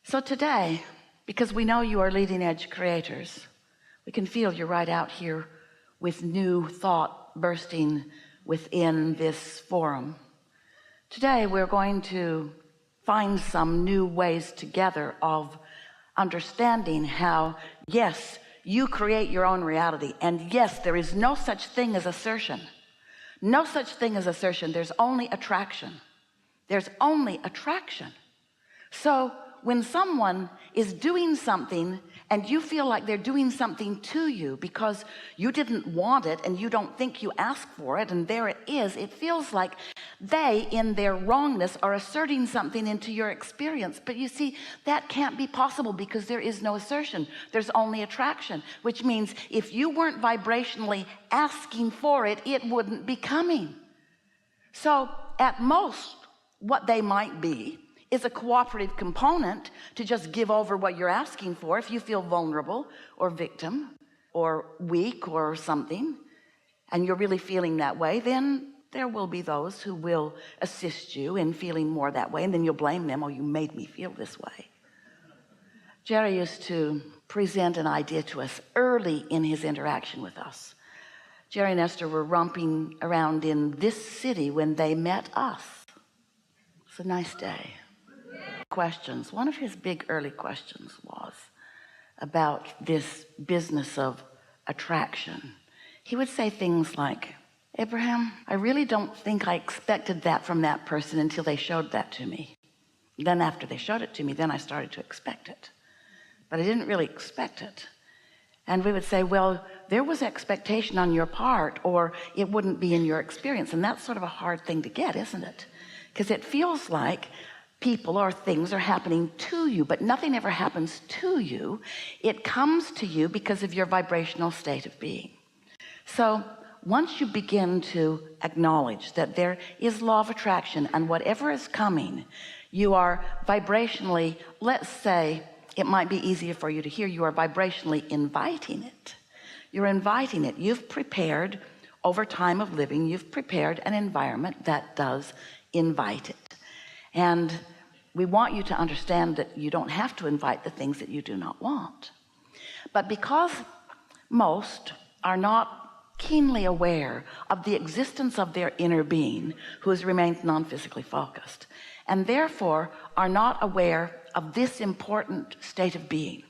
So today, because we know you are leading edge creators, we can feel you're right out here with new thought bursting within this forum. Today we're going to find some new ways together of understanding how, yes, you create your own reality, and yes, there is no such thing as assertion. No such thing as assertion. There's only attraction. There's only attraction. So when someone is doing something and you feel like they're doing something to you because you didn't want it and you don't think you asked for it, and there it is, it feels like they in their wrongness are asserting something into your experience. But you see, that can't be possible because there is no assertion. There's only attraction, which means if you weren't vibrationally asking for it, it wouldn't be coming. So at most, what they might be is a cooperative component to just give over what you're asking for. If you feel vulnerable or victim or weak or something, and you're really feeling that way, then there will be those who will assist you in feeling more that way, and then you'll blame them. Oh, you made me feel this way. Jerry used to present an idea to us early in his interaction with us. Jerry and Esther were romping around in this city when they met us. It's a nice day. Questions. One of his big early questions was about this business of attraction. He would say things like, Abraham, I really don't think I expected that from that person until they showed that to me. Then after they showed it to me, then I started to expect it. But I didn't really expect it. And we would say, well, there was expectation on your part, or it wouldn't be in your experience. And that's sort of a hard thing to get, isn't it? Because it feels like people or things are happening to you, but nothing ever happens to you. It comes to you because of your vibrational state of being. So once you begin to acknowledge that there is law of attraction, and whatever is coming, you are vibrationally, let's say, it might be easier for you to hear, you are vibrationally inviting it. You're inviting it. You've prepared, over time of living, you've prepared an environment that does invite it. And we want you to understand that you don't have to invite the things that you do not want. But because most are not keenly aware of the existence of their inner being, who has remained non-physically focused, and therefore are not aware of this important state of being,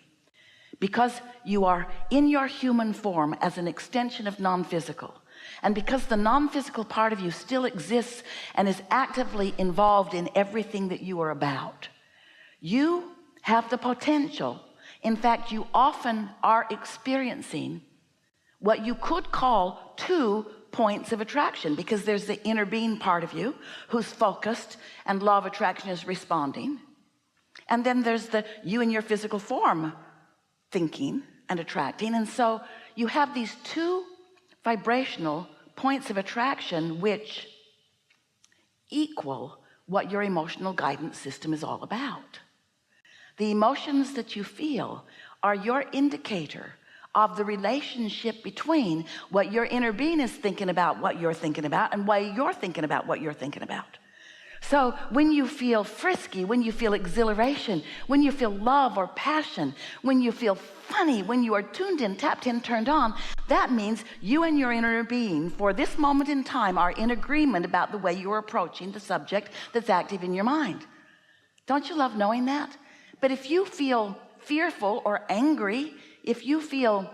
because you are in your human form as an extension of non-physical, and because the non-physical part of you still exists and is actively involved in everything that you are about, you have the potential, in fact you often are experiencing what you could call 2 points of attraction, because there's the inner being part of you who's focused and law of attraction is responding, and then there's the you in your physical form thinking and attracting. And so you have these 2 vibrational points of attraction which equal what your emotional guidance system is all about. The emotions that you feel are your indicator of the relationship between what your inner being is thinking about, what you're thinking about, and why you're thinking about what you're thinking about. So when you feel frisky, when you feel exhilaration, when you feel love or passion, when you feel funny, when you are tuned in, tapped in, turned on, that means you and your inner being for this moment in time are in agreement about the way you're approaching the subject that's active in your mind. Don't you love knowing that? But if you feel fearful or angry, if you feel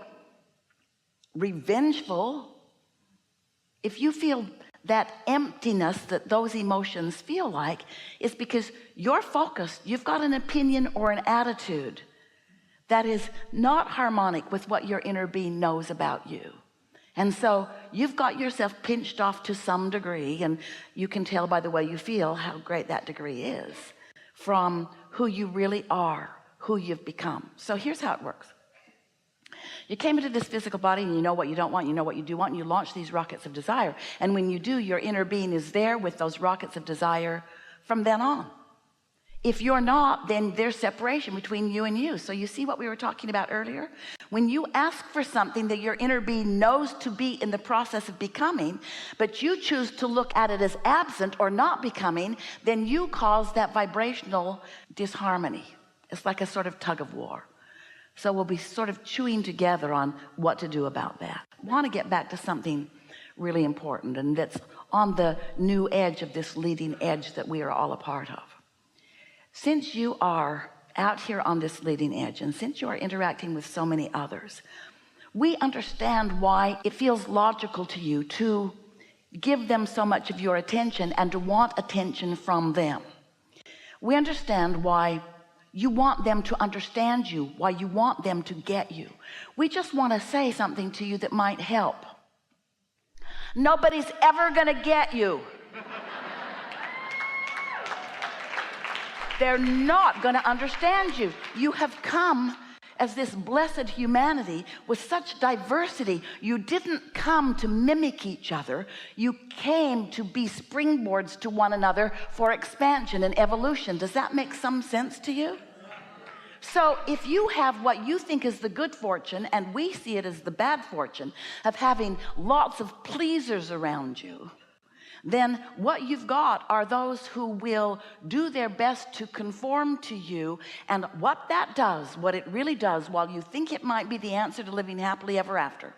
revengeful, if you feel that emptiness that those emotions feel like, is because you're focused, you've got an opinion or an attitude that is not harmonic with what your inner being knows about you. And so you've got yourself pinched off to some degree, and you can tell by the way you feel how great that degree is from who you really are, who you've become. So here's how it works. You came into this physical body and you know what you don't want, you know what you do want, and you launch these rockets of desire. And when you do, your inner being is there with those rockets of desire from then on. If you're not, then there's separation between you and you. So you see what we were talking about earlier? When you ask for something that your inner being knows to be in the process of becoming, but you choose to look at it as absent or not becoming, then you cause that vibrational disharmony. It's like a sort of tug of war. So we'll be sort of chewing together on what to do about that. I want to get back to something really important, and that's on the new edge of this leading edge that we are all a part of. Since you are out here on this leading edge, and since you are interacting with so many others, we understand why it feels logical to you to give them so much of your attention and to want attention from them. We understand why you want them to understand you, why you want them to get you. We just want to say something to you that might help. Nobody's ever gonna get you. They're not gonna understand you. You have come as this blessed humanity with such diversity. You didn't come to mimic each other. You came to be springboards to one another for expansion and evolution. Does that make some sense to you? So if you have what you think is the good fortune, and we see it as the bad fortune of having lots of pleasers around you, then what you've got are those who will do their best to conform to you. And what that does, what it really does, while you think it might be the answer to living happily ever after,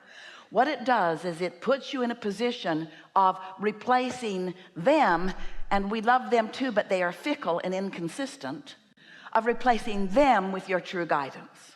what it does is it puts you in a position of replacing them, and we love them too, but they are fickle and inconsistent, of replacing them with your true guidance.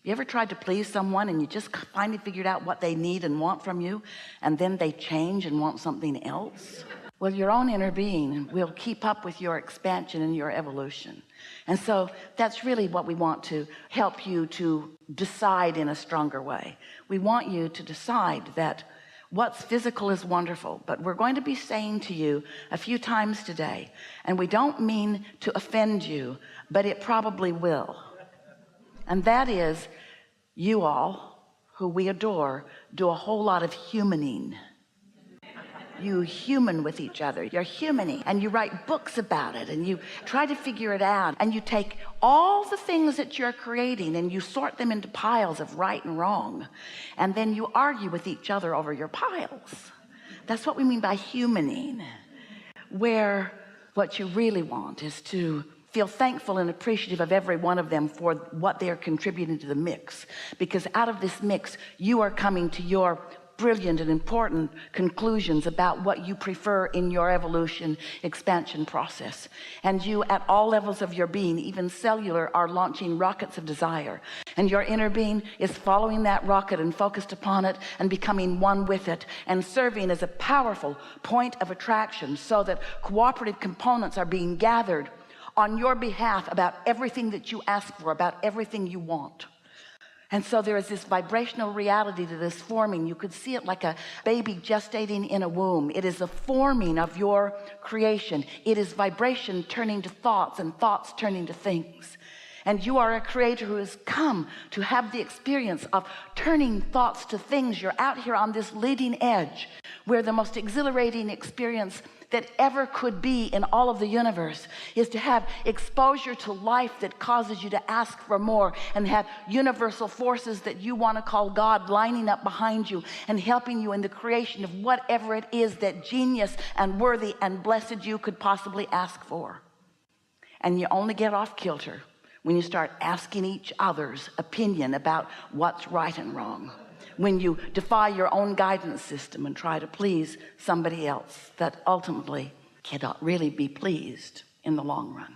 You ever tried to please someone and you just finally figured out what they need and want from you, and then they change and want something else? Well, your own inner being will keep up with your expansion and your evolution. And so that's really what we want to help you to decide in a stronger way. We want you to decide that what's physical is wonderful, but we're going to be saying to you a few times today, and we don't mean to offend you, but it probably will. And that is, you all who we adore do a whole lot of humaning. You human with each other. You're humaning, and you write books about it, and you try to figure it out, and you take all the things that you're creating and you sort them into piles of right and wrong, and then you argue with each other over your piles. That's what we mean by humaning, where what you really want is to feel thankful and appreciative of every one of them for what they're contributing to the mix, because out of this mix you are coming to your brilliant and important conclusions about what you prefer in your evolution expansion process. And you, at all levels of your being, even cellular, are launching rockets of desire, and your inner being is following that rocket and focused upon it and becoming one with it and serving as a powerful point of attraction, so that cooperative components are being gathered on your behalf about everything that you ask for, about everything you want. And so there is this vibrational reality that is forming. You could see it like a baby gestating in a womb. It is a forming of your creation. It is vibration turning to thoughts, and thoughts turning to things. And you are a creator who has come to have the experience of turning thoughts to things. You're out here on this leading edge, where the most exhilarating experience that ever could be in all of the universe is to have exposure to life that causes you to ask for more, and have universal forces that you want to call God lining up behind you and helping you in the creation of whatever it is that genius and worthy and blessed you could possibly ask for. And you only get off kilter when you start asking each other's opinion about what's right and wrong, when you defy your own guidance system and try to please somebody else that ultimately cannot really be pleased in the long run.